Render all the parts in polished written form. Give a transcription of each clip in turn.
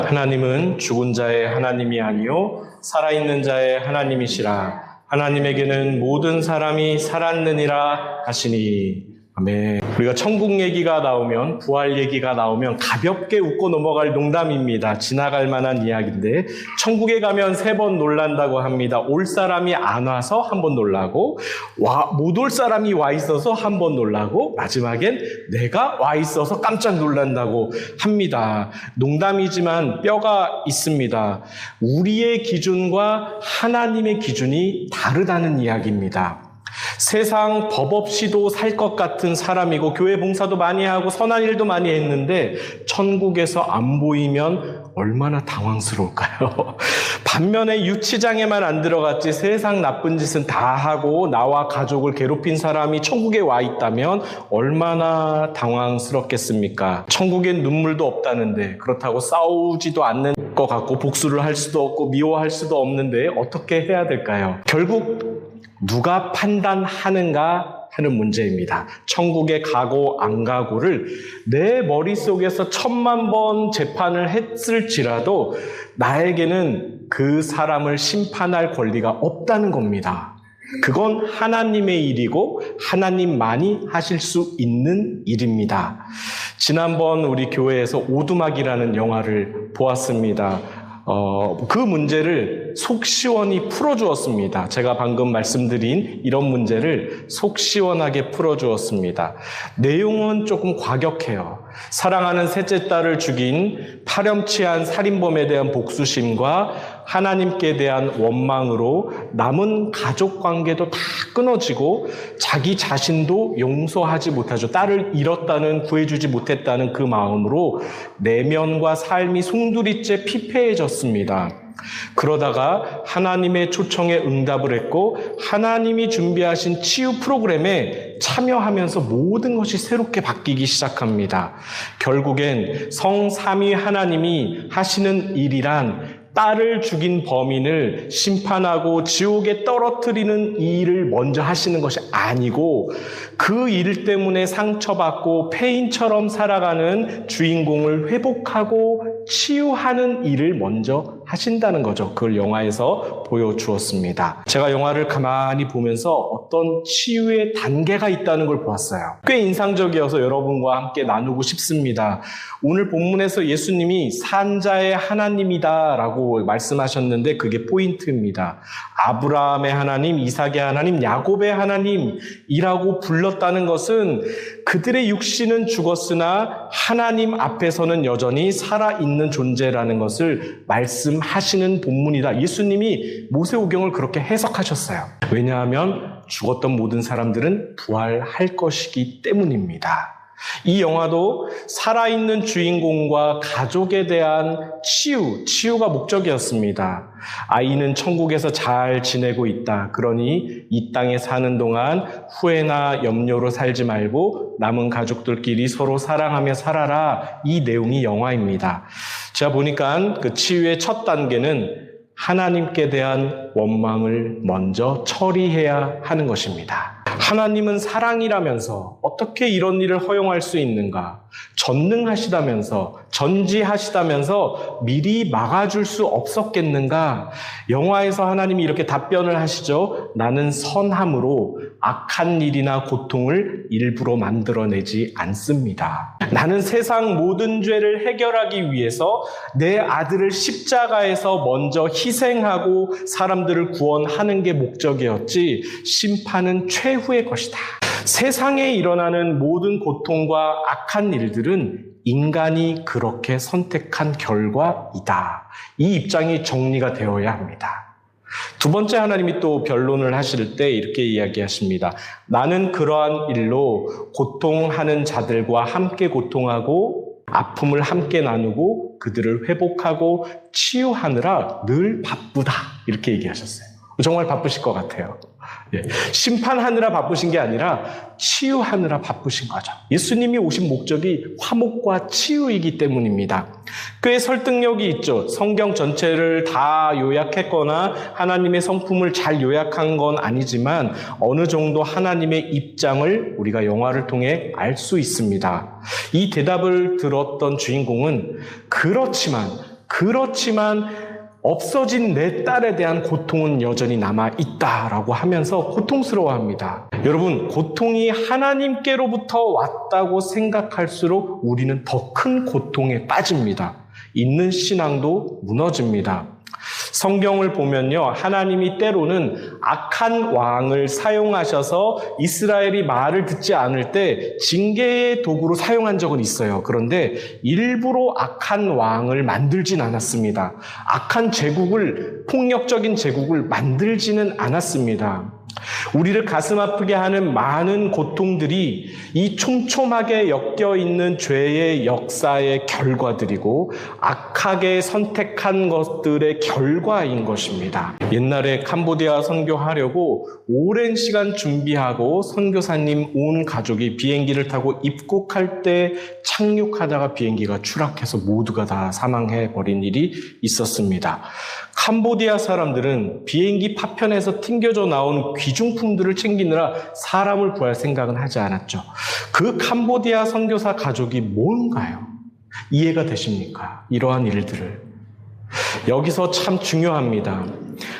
하나님은 죽은 자의 하나님이 아니요 살아있는 자의 하나님이시라. 하나님에게는 모든 사람이 살았느니라 하시니. 아멘. 우리가 천국 얘기가 나오면, 부활 얘기가 나오면 가볍게 웃고 넘어갈 농담입니다. 지나갈 만한 이야기인데, 천국에 가면 3번 놀란다고 합니다. 올 사람이 안 와서 1번 놀라고, 못 올 사람이 와 있어서 1번 놀라고, 마지막엔 내가 와 있어서 깜짝 놀란다고 합니다. 농담이지만 뼈가 있습니다. 우리의 기준과 하나님의 기준이 다르다는 이야기입니다. 세상 법 없이도 살 것 같은 사람이고 교회 봉사도 많이 하고 선한 일도 많이 했는데 천국에서 안 보이면 얼마나 당황스러울까요? 반면에 유치장에만 안 들어갔지 세상 나쁜 짓은 다 하고 나와 가족을 괴롭힌 사람이 천국에 와 있다면 얼마나 당황스럽겠습니까? 천국엔 눈물도 없다는데 그렇다고 싸우지도 않는 것 같고 복수를 할 수도 없고 미워할 수도 없는데 어떻게 해야 될까요? 결국 누가 판단하는가 하는 문제입니다. 천국에 가고 안 가고를 내 머릿속에서 1000만 번 재판을 했을지라도 나에게는 그 사람을 심판할 권리가 없다는 겁니다. 그건 하나님의 일이고 하나님만이 하실 수 있는 일입니다. 지난번 우리 교회에서 오두막이라는 영화를 보았습니다. 그 문제를 속 시원히 풀어주었습니다. 제가 방금 말씀드린 이런 문제를 속 시원하게 풀어주었습니다. 내용은 조금 과격해요. 사랑하는 셋째 딸을 죽인 파렴치한 살인범에 대한 복수심과 하나님께 대한 원망으로 남은 가족 관계도 다 끊어지고 자기 자신도 용서하지 못하죠. 딸을 잃었다는, 구해주지 못했다는 그 마음으로 내면과 삶이 송두리째 피폐해졌습니다. 그러다가 하나님의 초청에 응답을 했고 하나님이 준비하신 치유 프로그램에 참여하면서 모든 것이 새롭게 바뀌기 시작합니다. 결국엔 성삼위 하나님이 하시는 일이란 딸을 죽인 범인을 심판하고 지옥에 떨어뜨리는 이 일을 먼저 하시는 것이 아니고 그 일 때문에 상처받고 폐인처럼 살아가는 주인공을 회복하고 치유하는 일을 먼저 하신다는 거죠. 그걸 영화에서 보여주었습니다. 제가 영화를 가만히 보면서 어떤 치유의 단계가 있다는 걸 보았어요. 꽤 인상적이어서 여러분과 함께 나누고 싶습니다. 오늘 본문에서 예수님이 산자의 하나님이다 라고 말씀하셨는데 그게 포인트입니다. 아브라함의 하나님, 이삭의 하나님, 야곱의 하나님이라고 불렀다는 것은 그들의 육신은 죽었으나 하나님 앞에서는 여전히 살아있는 존재라는 것을 말씀하시는 본문이다. 예수님이 모세오경을 그렇게 해석하셨어요. 왜냐하면 죽었던 모든 사람들은 부활할 것이기 때문입니다. 이 영화도 살아있는 주인공과 가족에 대한 치유가 목적이었습니다. 아이는 천국에서 잘 지내고 있다. 그러니 이 땅에 사는 동안 후회나 염려로 살지 말고 남은 가족들끼리 서로 사랑하며 살아라. 이 내용이 영화입니다. 제가 보니까 그 치유의 첫 단계는 하나님께 대한 원망을 먼저 처리해야 하는 것입니다. 하나님은 사랑이라면서 어떻게 이런 일을 허용할 수 있는가? 전능하시다면서, 전지하시다면서 미리 막아줄 수 없었겠는가? 영화에서 하나님이 이렇게 답변을 하시죠. 나는 선함으로 악한 일이나 고통을 일부러 만들어내지 않습니다. 나는 세상 모든 죄를 해결하기 위해서 내 아들을 십자가에서 먼저 희생하고 사람들을 구원하는 게 목적이었지 심판은 최후의 것이다. 세상에 일어나는 모든 고통과 악한 일들은 인간이 그렇게 선택한 결과이다. 이 입장이 정리가 되어야 합니다. 두 번째 하나님이 또 변론을 하실 때 이렇게 이야기하십니다. 나는 그러한 일로 고통하는 자들과 함께 고통하고 아픔을 함께 나누고 그들을 회복하고 치유하느라 늘 바쁘다. 이렇게 얘기하셨어요. 정말 바쁘실 것 같아요. 심판하느라 바쁘신 게 아니라 치유하느라 바쁘신 거죠. 예수님이 오신 목적이 화목과 치유이기 때문입니다. 꽤 설득력이 있죠. 성경 전체를 다 요약했거나 하나님의 성품을 잘 요약한 건 아니지만 어느 정도 하나님의 입장을 우리가 영화를 통해 알 수 있습니다. 이 대답을 들었던 주인공은 그렇지만 그렇지만 없어진 내 딸에 대한 고통은 여전히 남아있다라고 하면서 고통스러워합니다. 여러분, 고통이 하나님께로부터 왔다고 생각할수록 우리는 더 큰 고통에 빠집니다. 있는 신앙도 무너집니다. 성경을 보면요, 하나님이 때로는 악한 왕을 사용하셔서 이스라엘이 말을 듣지 않을 때 징계의 도구로 사용한 적은 있어요. 그런데 일부러 악한 왕을 만들진 않았습니다. 악한 제국을, 폭력적인 제국을 만들지는 않았습니다. 우리를 가슴 아프게 하는 많은 고통들이 이 촘촘하게 엮여 있는 죄의 역사의 결과들이고 악하게 선택한 것들의 결과인 것입니다. 옛날에 캄보디아 선교하려고 오랜 시간 준비하고 선교사님 온 가족이 비행기를 타고 입국할 때 착륙하다가 비행기가 추락해서 모두가 다 사망해 버린 일이 있었습니다. 캄보디아 사람들은 비행기 파편에서 튕겨져 나온 귀중품들을 챙기느라 사람을 구할 생각은 하지 않았죠. 그 캄보디아 선교사 가족이 뭔가요? 이해가 되십니까? 이러한 일들을. 여기서 참 중요합니다.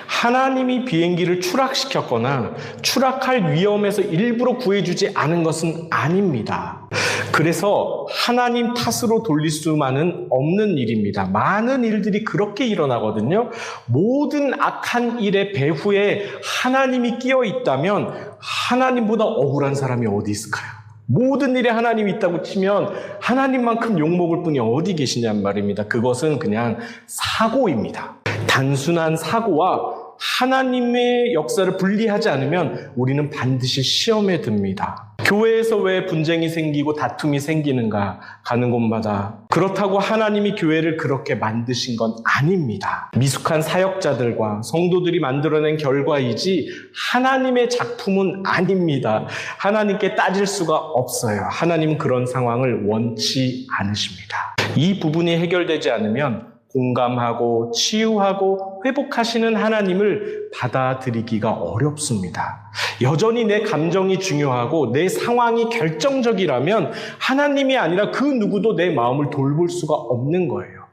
하나님이 비행기를 추락시켰거나 추락할 위험에서 일부러 구해주지 않은 것은 아닙니다. 그래서 하나님 탓으로 돌릴 수만은 없는 일입니다. 많은 일들이 그렇게 일어나거든요. 모든 악한 일의 배후에 하나님이 끼어 있다면 하나님보다 억울한 사람이 어디 있을까요? 모든 일에 하나님이 있다고 치면 하나님만큼 욕먹을 분이 어디 계시냔 말입니다. 그것은 그냥 사고입니다. 단순한 사고와 하나님의 역사를 분리하지 않으면 우리는 반드시 시험에 듭니다. 교회에서 왜 분쟁이 생기고 다툼이 생기는가? 가는 곳마다. 그렇다고 하나님이 교회를 그렇게 만드신 건 아닙니다. 미숙한 사역자들과 성도들이 만들어낸 결과이지 하나님의 작품은 아닙니다. 하나님께 따질 수가 없어요. 하나님은 그런 상황을 원치 않으십니다. 이 부분이 해결되지 않으면 공감하고 치유하고 회복하시는 하나님을 받아들이기가 어렵습니다. 여전히 내 감정이 중요하고 내 상황이 결정적이라면 하나님이 아니라 그 누구도 내 마음을 돌볼 수가 없는 거예요.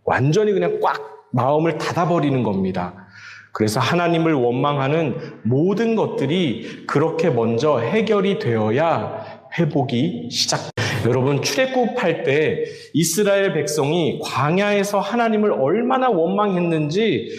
완전히 그냥 꽉 마음을 닫아버리는 겁니다. 그래서 하나님을 원망하는 모든 것들이 그렇게 먼저 해결이 되어야 회복이 시작됩니다. 여러분, 출애굽할 때 이스라엘 백성이 광야에서 하나님을 얼마나 원망했는지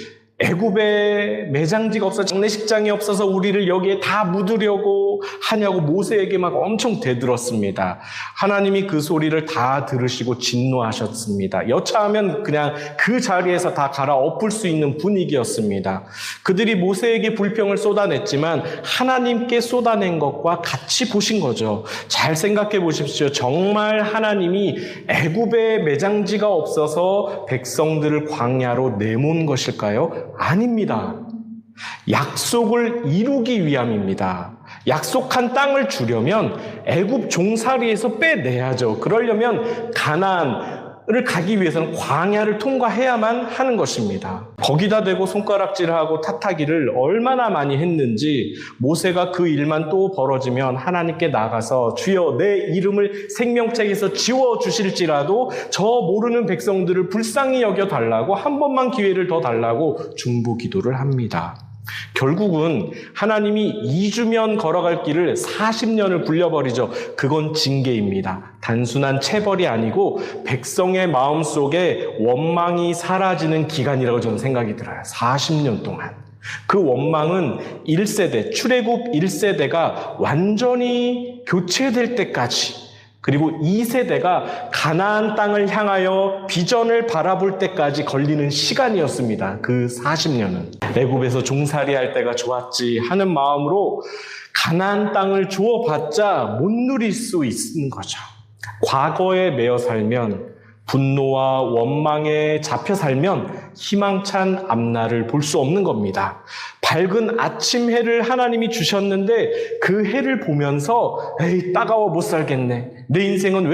애굽에 매장지가 없어 장례식장이 없어서 우리를 여기에 다 묻으려고 하냐고 모세에게 막 엄청 대들었습니다. 하나님이 그 소리를 다 들으시고 진노하셨습니다. 여차하면 그냥 그 자리에서 다 갈아엎을 수 있는 분위기였습니다. 그들이 모세에게 불평을 쏟아냈지만 하나님께 쏟아낸 것과 같이 보신 거죠. 잘 생각해 보십시오. 정말 하나님이 애굽에 매장지가 없어서 백성들을 광야로 내몬 것일까요? 아닙니다. 약속을 이루기 위함입니다. 약속한 땅을 주려면 애굽 종살이에서 빼내야죠. 그러려면 가나안을 가기 위해서는 광야를 통과해야만 하는 것입니다. 거기다 대고 손가락질하고 탓하기를 얼마나 많이 했는지 모세가 그 일만 또 벌어지면 하나님께 나가서 주여 내 이름을 생명책에서 지워주실지라도 저 모르는 백성들을 불쌍히 여겨달라고 한 번만 기회를 더 달라고 중보기도를 합니다. 결국은 하나님이 2주면 걸어갈 길을 40년을 굴려버리죠. 그건 징계입니다. 단순한 체벌이 아니고 백성의 마음속에 원망이 사라지는 기간이라고 저는 생각이 들어요. 40년 동안. 그 원망은 1세대, 출애굽 1세대가 완전히 교체될 때까지, 그리고 2세대가 가나안 땅을 향하여 비전을 바라볼 때까지 걸리는 시간이었습니다. 그 40년은. 애굽에서 종살이할 때가 좋았지 하는 마음으로 가나안 땅을 주어봤자 못 누릴 수 있는 거죠. 과거에 매여 살면, 분노와 원망에 잡혀 살면 희망찬 앞날을 볼 수 없는 겁니다. 밝은 아침 해를 하나님이 주셨는데 그 해를 보면서 에이 따가워 못 살겠네, 내 인생은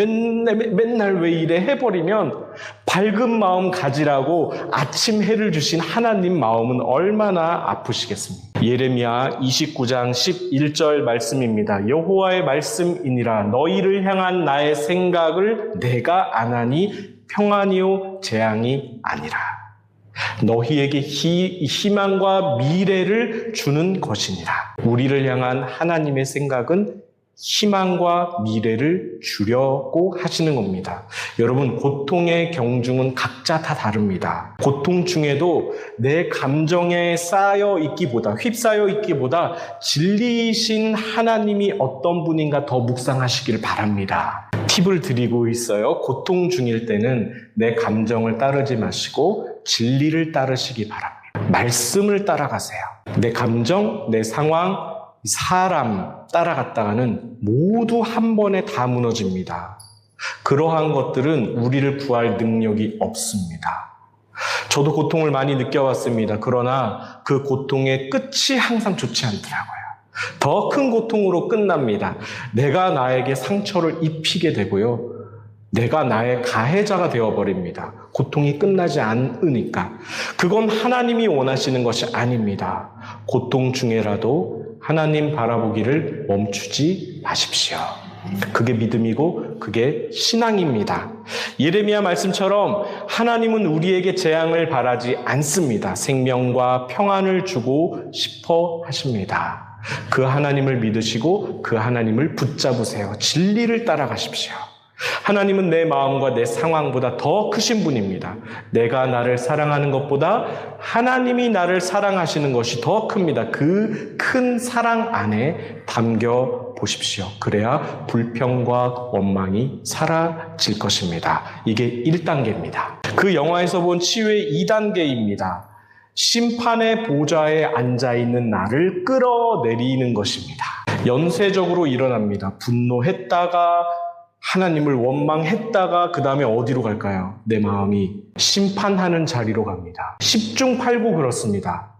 맨날 왜 이래 해버리면 밝은 마음 가지라고 아침 해를 주신 하나님 마음은 얼마나 아프시겠습니까? 예레미야 29장 11절 말씀입니다. 여호와의 말씀이니라 너희를 향한 나의 생각을 내가 아나니 평안이요 재앙이 아니라 너희에게 희망과 미래를 주는 것이니라. 우리를 향한 하나님의 생각은 희망과 미래를 주려고 하시는 겁니다. 여러분, 고통의 경중은 각자 다 다릅니다. 고통 중에도 내 감정에 휩싸여 있기보다 진리이신 하나님이 어떤 분인가 더 묵상하시기를 바랍니다. 팁을 드리고 있어요. 고통 중일 때는 내 감정을 따르지 마시고 진리를 따르시기 바랍니다. 말씀을 따라가세요. 내 감정, 내 상황, 사람 따라갔다가는 모두 한 번에 다 무너집니다. 그러한 것들은 우리를 구할 능력이 없습니다. 저도 고통을 많이 느껴왔습니다. 그러나 그 고통의 끝이 항상 좋지 않더라고요. 더 큰 고통으로 끝납니다. 내가 나에게 상처를 입히게 되고요. 내가 나의 가해자가 되어버립니다. 고통이 끝나지 않으니까. 그건 하나님이 원하시는 것이 아닙니다. 고통 중에라도 하나님 바라보기를 멈추지 마십시오. 그게 믿음이고 그게 신앙입니다. 예레미야 말씀처럼 하나님은 우리에게 재앙을 바라지 않습니다. 생명과 평안을 주고 싶어 하십니다. 그 하나님을 믿으시고 그 하나님을 붙잡으세요. 진리를 따라가십시오. 하나님은 내 마음과 내 상황보다 더 크신 분입니다. 내가 나를 사랑하는 것보다 하나님이 나를 사랑하시는 것이 더 큽니다. 그 큰 사랑 안에 담겨 보십시오. 그래야 불평과 원망이 사라질 것입니다. 이게 1단계입니다. 그 영화에서 본 치유의 2단계입니다. 심판의 보좌에 앉아있는 나를 끌어내리는 것입니다. 연쇄적으로 일어납니다. 분노했다가 하나님을 원망했다가 그 다음에 어디로 갈까요? 내 마음이 심판하는 자리로 갑니다. 10중 8구 그렇습니다.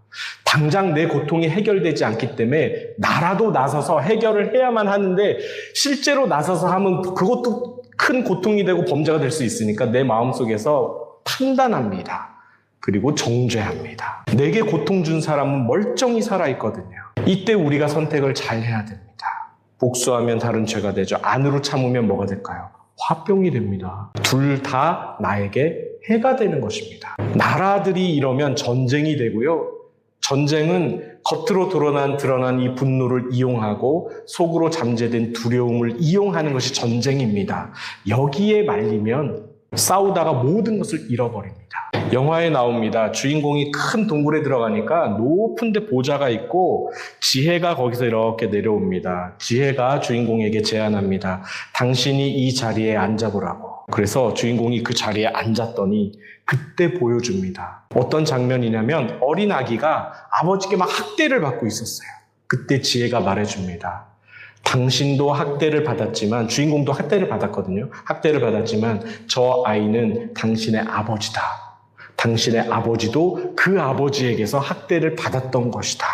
당장 내 고통이 해결되지 않기 때문에 나라도 나서서 해결을 해야만 하는데 실제로 나서서 하면 그것도 큰 고통이 되고 범죄가 될 수 있으니까 내 마음속에서 판단합니다. 그리고 정죄합니다. 내게 고통 준 사람은 멀쩡히 살아있거든요. 이때 우리가 선택을 잘 해야 됩니다. 복수하면 다른 죄가 되죠. 안으로 참으면 뭐가 될까요? 화병이 됩니다. 둘 다 나에게 해가 되는 것입니다. 나라들이 이러면 전쟁이 되고요. 전쟁은 겉으로 드러난 이 분노를 이용하고 속으로 잠재된 두려움을 이용하는 것이 전쟁입니다. 여기에 말리면 싸우다가 모든 것을 잃어버립니다. 영화에 나옵니다. 주인공이 큰 동굴에 들어가니까 높은 데 보좌가 있고 지혜가 거기서 이렇게 내려옵니다. 지혜가 주인공에게 제안합니다. 당신이 이 자리에 앉아보라고. 그래서 주인공이 그 자리에 앉았더니 그때 보여줍니다. 어떤 장면이냐면 어린 아기가 아버지께 막 학대를 받고 있었어요. 그때 지혜가 말해줍니다. 당신도 학대를 받았지만, 주인공도 학대를 받았거든요. 학대를 받았지만 저 아이는 당신의 아버지다. 당신의 아버지도 그 아버지에게서 학대를 받았던 것이다.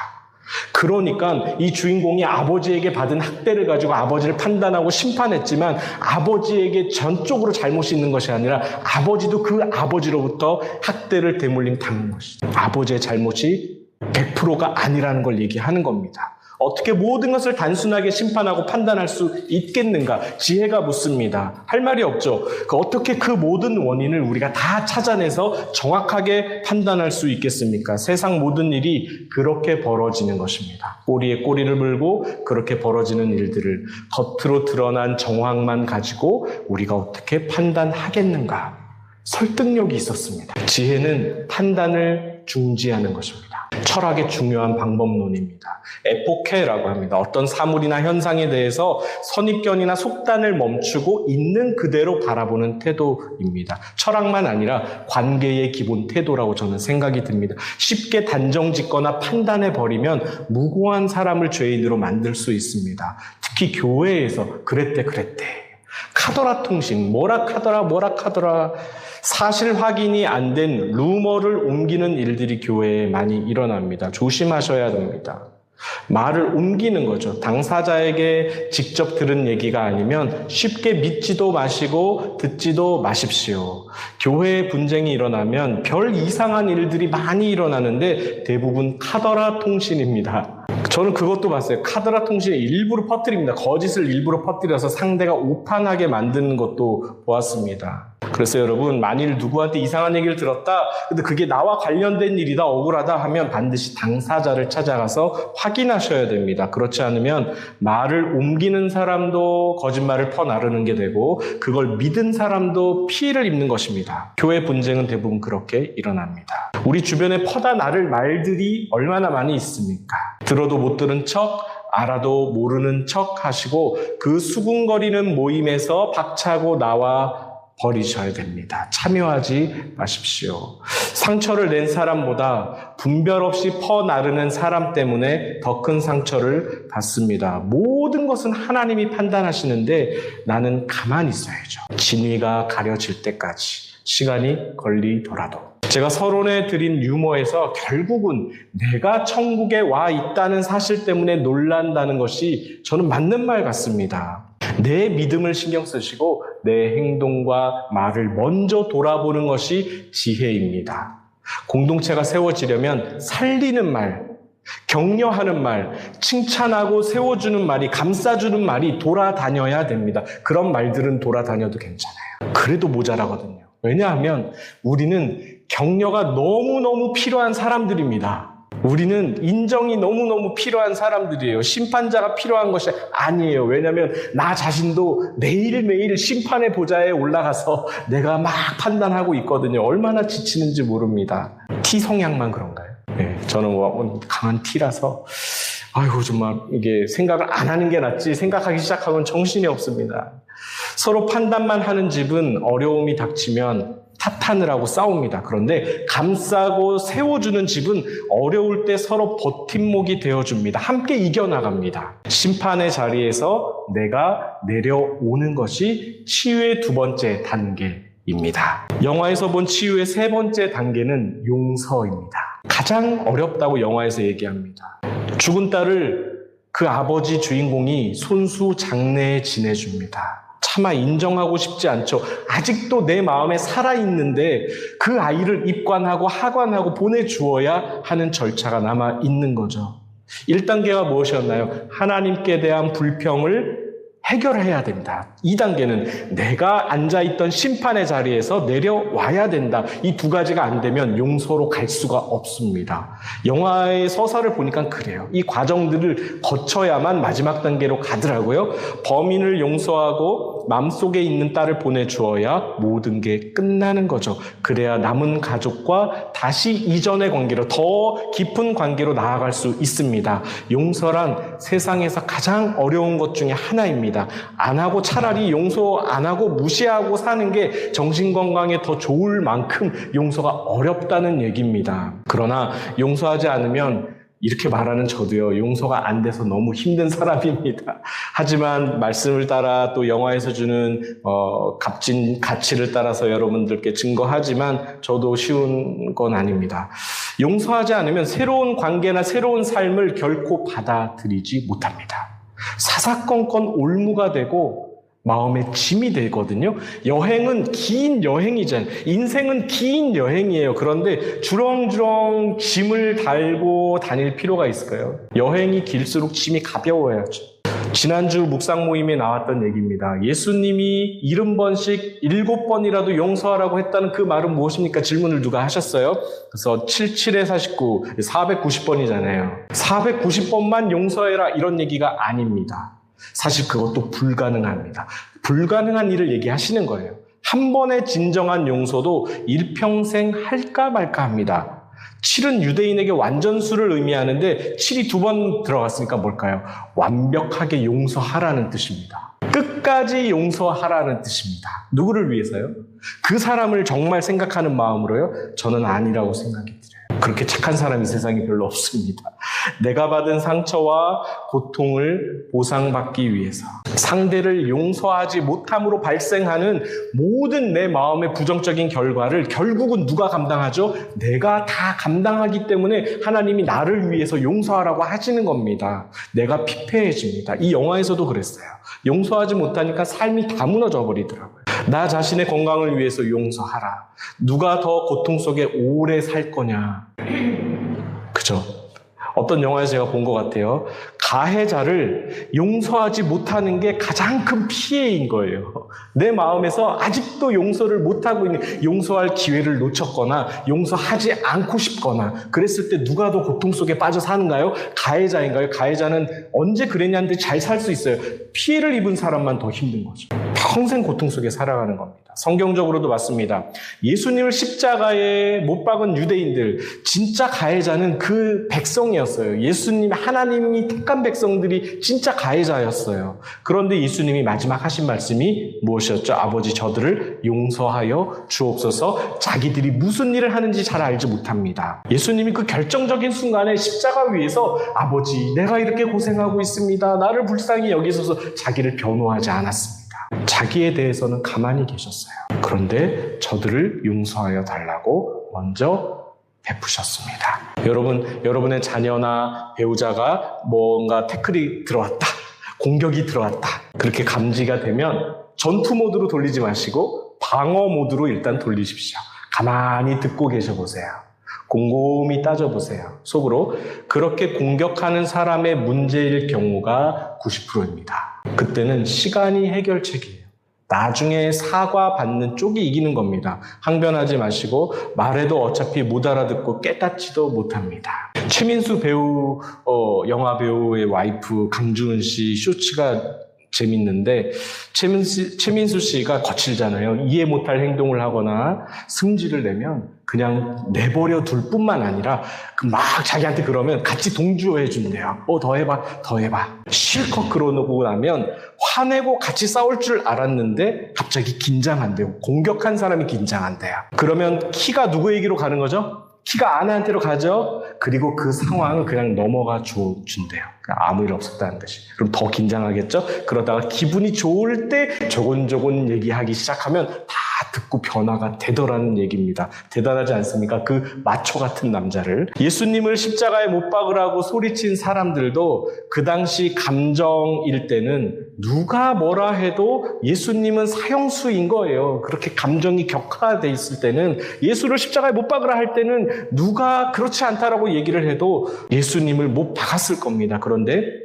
그러니까 이 주인공이 아버지에게 받은 학대를 가지고 아버지를 판단하고 심판했지만 아버지에게 전적으로 잘못이 있는 것이 아니라 아버지도 그 아버지로부터 학대를 대물림 당한 것이다. 아버지의 잘못이 100%가 아니라는 걸 얘기하는 겁니다. 어떻게 모든 것을 단순하게 심판하고 판단할 수 있겠는가? 지혜가 묻습니다. 할 말이 없죠. 어떻게 그 모든 원인을 우리가 다 찾아내서 정확하게 판단할 수 있겠습니까? 세상 모든 일이 그렇게 벌어지는 것입니다. 꼬리에 꼬리를 물고 그렇게 벌어지는 일들을 겉으로 드러난 정황만 가지고 우리가 어떻게 판단하겠는가? 설득력이 있었습니다. 지혜는 판단을 중지하는 것입니다. 철학의 중요한 방법론입니다. 에포케라고 합니다. 어떤 사물이나 현상에 대해서 선입견이나 속단을 멈추고 있는 그대로 바라보는 태도입니다. 철학만 아니라 관계의 기본 태도라고 저는 생각이 듭니다. 쉽게 단정짓거나 판단해버리면 무고한 사람을 죄인으로 만들 수 있습니다. 특히 교회에서 그랬대. 카더라 통신, 뭐라 카더라. 사실 확인이 안 된 루머를 옮기는 일들이 교회에 많이 일어납니다. 조심하셔야 됩니다. 말을 옮기는 거죠. 당사자에게 직접 들은 얘기가 아니면 쉽게 믿지도 마시고 듣지도 마십시오. 교회에 분쟁이 일어나면 별 이상한 일들이 많이 일어나는데 대부분 카더라 통신입니다. 저는 그것도 봤어요. 카더라 통신을 일부러 퍼뜨립니다. 거짓을 일부러 퍼뜨려서 상대가 오판하게 만드는 것도 보았습니다. 그래서 여러분, 만일 누구한테 이상한 얘기를 들었다, 근데 그게 나와 관련된 일이다, 억울하다 하면 반드시 당사자를 찾아가서 확인하셔야 됩니다. 그렇지 않으면 말을 옮기는 사람도 거짓말을 퍼나르는 게 되고 그걸 믿은 사람도 피해를 입는 것입니다. 교회 분쟁은 대부분 그렇게 일어납니다. 우리 주변에 퍼다 나를 말들이 얼마나 많이 있습니까? 들어도 못 들은 척, 알아도 모르는 척 하시고 그 수군거리는 모임에서 박차고 나와 버리셔야 됩니다. 참여하지 마십시오. 상처를 낸 사람보다 분별 없이 퍼나르는 사람 때문에 더 큰 상처를 받습니다. 모든 것은 하나님이 판단하시는데 나는 가만히 있어야죠. 진위가 가려질 때까지 시간이 걸리더라도. 제가 서론에 드린 유머에서 결국은 내가 천국에 와 있다는 사실 때문에 놀란다는 것이 저는 맞는 말 같습니다. 내 믿음을 신경 쓰시고 내 행동과 말을 먼저 돌아보는 것이 지혜입니다. 공동체가 세워지려면 살리는 말, 격려하는 말, 칭찬하고 세워주는 말이, 감싸주는 말이 돌아다녀야 됩니다. 그런 말들은 돌아다녀도 괜찮아요. 그래도 모자라거든요. 왜냐하면 우리는 격려가 너무너무 필요한 사람들입니다. 우리는 인정이 너무너무 필요한 사람들이에요. 심판자가 필요한 것이 아니에요. 왜냐하면 나 자신도 매일매일 심판의 보좌에 올라가서 내가 막 판단하고 있거든요. 얼마나 지치는지 모릅니다. T 성향만 그런가요? 네, 저는 강한 T라서 아이고 정말 이게 생각을 안 하는 게 낫지 생각하기 시작하면 정신이 없습니다. 서로 판단만 하는 집은 어려움이 닥치면 탓하느라고 하고 싸웁니다. 그런데 감싸고 세워주는 집은 어려울 때 서로 버팀목이 되어줍니다. 함께 이겨나갑니다. 심판의 자리에서 내가 내려오는 것이 치유의 두 번째 단계입니다. 영화에서 본 치유의 세 번째 단계는 용서입니다. 가장 어렵다고 영화에서 얘기합니다. 죽은 딸을 그 아버지 주인공이 손수 장례에 지내줍니다. 차마 인정하고 싶지 않죠. 아직도 내 마음에 살아있는데 그 아이를 입관하고 하관하고 보내주어야 하는 절차가 남아 있는 거죠. 1단계가 무엇이었나요? 하나님께 대한 불평을 해결해야 된다. 2단계는 내가 앉아있던 심판의 자리에서 내려와야 된다. 이 두 가지가 안 되면 용서로 갈 수가 없습니다. 영화의 서사를 보니까 그래요. 이 과정들을 거쳐야만 마지막 단계로 가더라고요. 범인을 용서하고 마음속에 있는 딸을 보내주어야 모든 게 끝나는 거죠. 그래야 남은 가족과 다시 이전의 관계로, 더 깊은 관계로 나아갈 수 있습니다. 용서란 세상에서 가장 어려운 것 중에 하나입니다. 안 하고 차라리 용서 안 하고 무시하고 사는 게 정신건강에 더 좋을 만큼 용서가 어렵다는 얘기입니다. 그러나 용서하지 않으면 이렇게 말하는 저도요, 용서가 안 돼서 너무 힘든 사람입니다. 하지만 말씀을 따라 또 영화에서 주는 값진 가치를 따라서 여러분들께 증거하지만 저도 쉬운 건 아닙니다. 용서하지 않으면 새로운 관계나 새로운 삶을 결코 받아들이지 못합니다. 사사건건 올무가 되고 마음의 짐이 되거든요. 여행은 긴 여행이잖아요. 인생은 긴 여행이에요. 그런데 주렁주렁 짐을 달고 다닐 필요가 있을까요? 여행이 길수록 짐이 가벼워야죠. 지난주 묵상 모임에 나왔던 얘기입니다. 예수님이 70번씩 7번이라도 용서하라고 했다는 그 말은 무엇입니까? 질문을 누가 하셨어요? 그래서 77에 49, 490번이잖아요. 490번만 용서해라 이런 얘기가 아닙니다. 사실 그것도 불가능합니다. 불가능한 일을 얘기하시는 거예요. 한 번의 진정한 용서도 일평생 할까 말까 합니다. 7은 유대인에게 완전수를 의미하는데 7이 2번 들어갔으니까 뭘까요? 완벽하게 용서하라는 뜻입니다. 끝까지 용서하라는 뜻입니다. 누구를 위해서요? 그 사람을 정말 생각하는 마음으로요? 저는 아니라고 생각이 들어요. 그렇게 착한 사람이 세상에 별로 없습니다. 내가 받은 상처와 고통을 보상받기 위해서 상대를 용서하지 못함으로 발생하는 모든 내 마음의 부정적인 결과를 결국은 누가 감당하죠? 내가 다 감당하기 때문에 하나님이 나를 위해서 용서하라고 하시는 겁니다. 내가 피폐해집니다. 이 영화에서도 그랬어요. 용서하지 못하니까 삶이 다 무너져 버리더라고요. 나 자신의 건강을 위해서 용서하라. 누가 더 고통 속에 오래 살 거냐. 그죠? 어떤 영화에서 제가 본 것 같아요. 가해자를 용서하지 못하는 게 가장 큰 피해인 거예요. 내 마음에서 아직도 용서를 못하고 있는, 용서할 기회를 놓쳤거나 용서하지 않고 싶거나 그랬을 때 누가 더 고통 속에 빠져 사는가요? 가해자인가요? 가해자는 언제 그랬냐는데 잘 살 수 있어요. 피해를 입은 사람만 더 힘든 거죠. 평생 고통 속에 살아가는 겁니다. 성경적으로도 맞습니다. 예수님을 십자가에 못 박은 유대인들, 진짜 가해자는 그 백성이었어요. 예수님, 하나님이 택한 백성들이 진짜 가해자였어요. 그런데 예수님이 마지막 하신 말씀이 무엇이었죠? 아버지, 저들을 용서하여 주옵소서. 자기들이 무슨 일을 하는지 잘 알지 못합니다. 예수님이 그 결정적인 순간에 십자가 위에서 아버지, 내가 이렇게 고생하고 있습니다. 나를 불쌍히 여기소서. 자기를 변호하지 않았습니다. 자기에 대해서는 가만히 계셨어요. 그런데 저들을 용서하여 달라고 먼저 베푸셨습니다. 여러분의 자녀나 배우자가 뭔가 태클이 들어왔다, 공격이 들어왔다, 그렇게 감지가 되면 전투 모드로 돌리지 마시고 방어 모드로 일단 돌리십시오. 가만히 듣고 계셔보세요. 곰곰이 따져보세요. 속으로. 그렇게 공격하는 사람의 문제일 경우가 90%입니다. 그때는 시간이 해결책이에요. 나중에 사과받는 쪽이 이기는 겁니다. 항변하지 마시고 말해도 어차피 못 알아듣고 깨닫지도 못합니다. 최민수 배우, 영화 배우의 와이프 강주은 씨 쇼츠가 재밌는데 최민수 씨가 거칠잖아요. 이해 못할 행동을 하거나 승질을 내면 그냥 내버려 둘 뿐만 아니라 막 자기한테 그러면 같이 동조해 준대요. 더 해봐. 실컷 그러고 나면 화내고 같이 싸울 줄 알았는데 갑자기 긴장한대요. 공격한 사람이 긴장한대요. 그러면 키가 누구에게로 가는 거죠? 키가 아내한테로 가죠. 그리고 그 상황을 그냥 넘어가 준대요. 아무 일 없었다는 듯이. 그럼 더 긴장하겠죠? 그러다가 기분이 좋을 때 조곤조곤 얘기하기 시작하면 다 듣고 변화가 되더라는 얘기입니다. 대단하지 않습니까? 그 마초 같은 남자를. 예수님을 십자가에 못 박으라고 소리친 사람들도 그 당시 감정일 때는 누가 뭐라 해도 예수님은 사형수인 거예요. 그렇게 감정이 격화돼 있을 때는, 예수를 십자가에 못 박으라 할 때는 누가 그렇지 않다라고 얘기를 해도 예수님을 못 박았을 겁니다. 그런데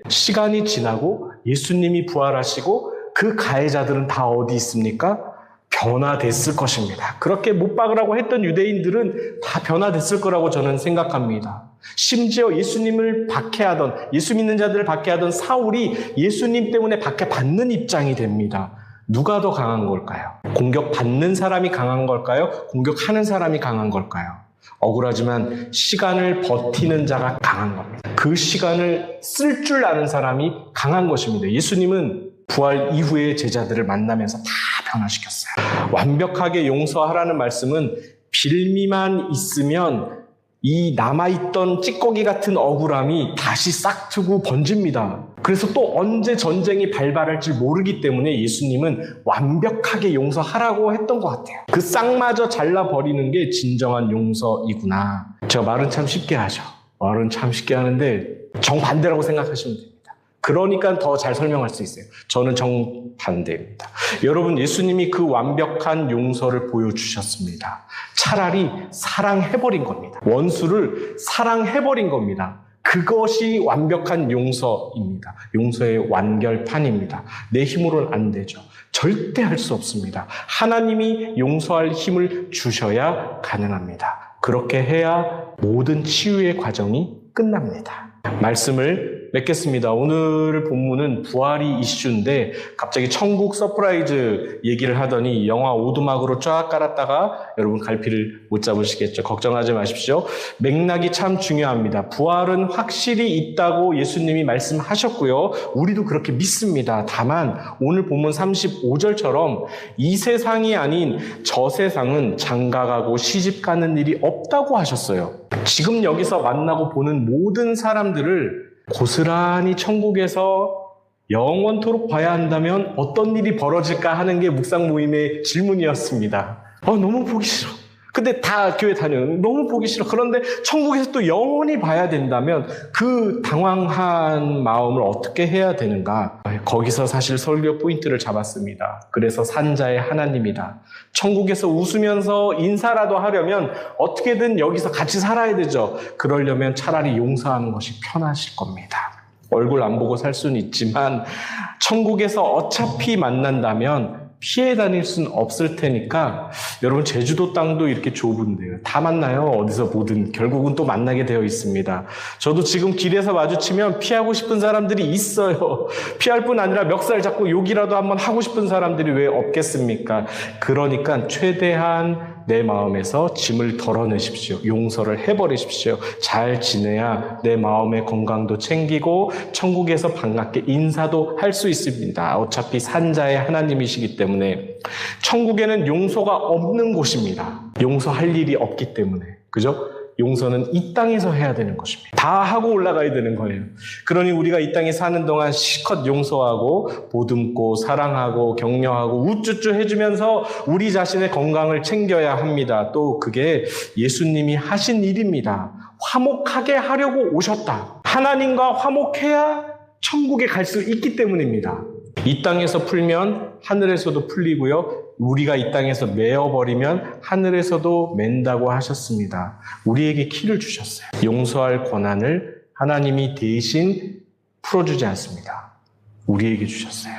시간이 지나고 예수님이 부활하시고 그 가해자들은 다 어디 있습니까? 변화됐을 것입니다. 그렇게 못 박으라고 했던 유대인들은 다 변화됐을 거라고 저는 생각합니다. 심지어 예수님을 박해하던, 예수 믿는 자들을 박해하던 사울이 예수님 때문에 박해받는 입장이 됩니다. 누가 더 강한 걸까요? 공격받는 사람이 강한 걸까요? 공격하는 사람이 강한 걸까요? 억울하지만 시간을 버티는 자가 강한 겁니다. 그 시간을 쓸 줄 아는 사람이 강한 것입니다. 예수님은 부활 이후에 제자들을 만나면서 다 변화시켰어요. 완벽하게 용서하라는 말씀은 빌미만 있으면 이 남아있던 찌꺼기 같은 억울함이 다시 싹트고 번집니다. 그래서 또 언제 전쟁이 발발할지 모르기 때문에 예수님은 완벽하게 용서하라고 했던 것 같아요. 그 싹마저 잘라버리는 게 진정한 용서이구나. 제가 말은 참 쉽게 하죠. 말은 참 쉽게 하는데 정반대라고 생각하시면 됩니다. 그러니까 더 잘 설명할 수 있어요. 저는 정반대입니다. 여러분, 예수님이 그 완벽한 용서를 보여주셨습니다. 차라리 사랑해버린 겁니다. 원수를 사랑해버린 겁니다. 그것이 완벽한 용서입니다. 용서의 완결판입니다. 내 힘으로는 안 되죠. 절대 할 수 없습니다. 하나님이 용서할 힘을 주셔야 가능합니다. 그렇게 해야 모든 치유의 과정이 끝납니다. 말씀을 맺겠습니다. 오늘 본문은 부활이 이슈인데 갑자기 천국 서프라이즈 얘기를 하더니 영화 오두막으로 쫙 깔았다가 여러분 갈피를 못 잡으시겠죠. 걱정하지 마십시오. 맥락이 참 중요합니다. 부활은 확실히 있다고 예수님이 말씀하셨고요. 우리도 그렇게 믿습니다. 다만 오늘 본문 35절처럼 이 세상이 아닌 저 세상은 장가가고 시집가는 일이 없다고 하셨어요. 지금 여기서 만나고 보는 모든 사람들을 고스란히 천국에서 영원토록 봐야 한다면 어떤 일이 벌어질까 하는 게 묵상 모임의 질문이었습니다. 너무 보기 싫어. 근데 다 교회 다녀요. 너무 보기 싫어. 그런데 천국에서 또 영원히 봐야 된다면 그 당황한 마음을 어떻게 해야 되는가? 거기서 사실 설교 포인트를 잡았습니다. 그래서 산자의 하나님이다. 천국에서 웃으면서 인사라도 하려면 어떻게든 여기서 같이 살아야 되죠. 그러려면 차라리 용서하는 것이 편하실 겁니다. 얼굴 안 보고 살 수는 있지만 천국에서 어차피 만난다면 피해 다닐 수는 없을 테니까 여러분 제주도 땅도 이렇게 좁은데요. 다 만나요. 어디서 보든 결국은 또 만나게 되어 있습니다. 저도 지금 길에서 마주치면 피하고 싶은 사람들이 있어요. 피할 뿐 아니라 멱살 잡고 욕이라도 한번 하고 싶은 사람들이 왜 없겠습니까? 그러니까 최대한 내 마음에서 짐을 덜어내십시오. 용서를 해버리십시오. 잘 지내야 내 마음의 건강도 챙기고 천국에서 반갑게 인사도 할 수 있습니다. 어차피 산자의 하나님이시기 때문에 천국에는 용서가 없는 곳입니다. 용서할 일이 없기 때문에. 그죠? 용서는 이 땅에서 해야 되는 것입니다. 다 하고 올라가야 되는 거예요. 그러니 우리가 이 땅에 사는 동안 실컷 용서하고 보듬고 사랑하고 격려하고 우쭈쭈 해주면서 우리 자신의 건강을 챙겨야 합니다. 또 그게 예수님이 하신 일입니다. 화목하게 하려고 오셨다. 하나님과 화목해야 천국에 갈 수 있기 때문입니다. 이 땅에서 풀면 하늘에서도 풀리고요. 우리가 이 땅에서 메어버리면 하늘에서도 맨다고 하셨습니다. 우리에게 키를 주셨어요. 용서할 권한을 하나님이 대신 풀어주지 않습니다. 우리에게 주셨어요.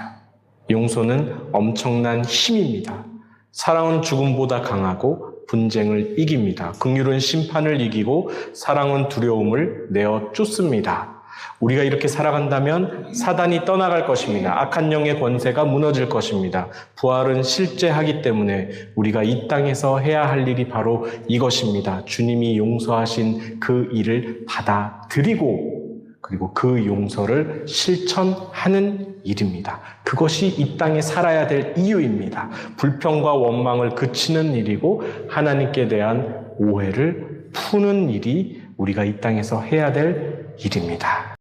용서는 엄청난 힘입니다. 사랑은 죽음보다 강하고 분쟁을 이깁니다. 긍휼은 심판을 이기고 사랑은 두려움을 내어 쫓습니다. 우리가 이렇게 살아간다면 사단이 떠나갈 것입니다. 악한 영의 권세가 무너질 것입니다. 부활은 실제하기 때문에 우리가 이 땅에서 해야 할 일이 바로 이것입니다. 주님이 용서하신 그 일을 받아들이고 그리고 그 용서를 실천하는 일입니다. 그것이 이 땅에 살아야 될 이유입니다. 불평과 원망을 그치는 일이고 하나님께 대한 오해를 푸는 일이 우리가 이 땅에서 해야 될 일입니다.